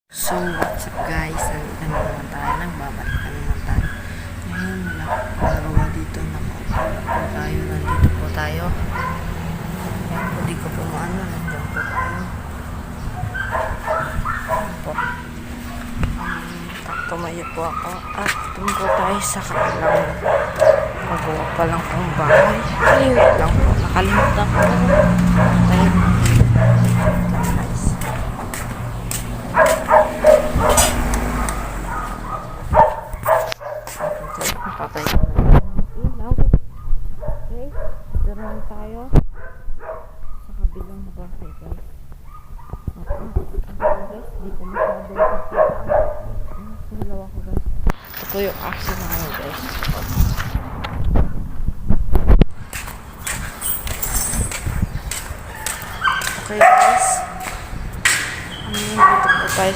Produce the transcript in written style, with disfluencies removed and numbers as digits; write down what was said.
So, what's up guys? Nandito na naman tayo. Nagbabalik na naman tayo. Ngayon, wala akong magawa dito. Nakaupo po tayo. Nandito po tayo. Yan po, di ko po maano. Nandiyan po tayo. Yan po. Tumayo po ako. At doon po tayo sa kabilang magawa pa lang pong bahay. Ay, wait lang po. Nakalimutan ko. Tayo. Guys. Papay ko na ilaw. Okay, dito naman tayo sa kabilang bahay guys. Guys, di ko masyado nakikita. Sulaw ako guys. Ito yung action na ano guys. Okay guys, dito po tayo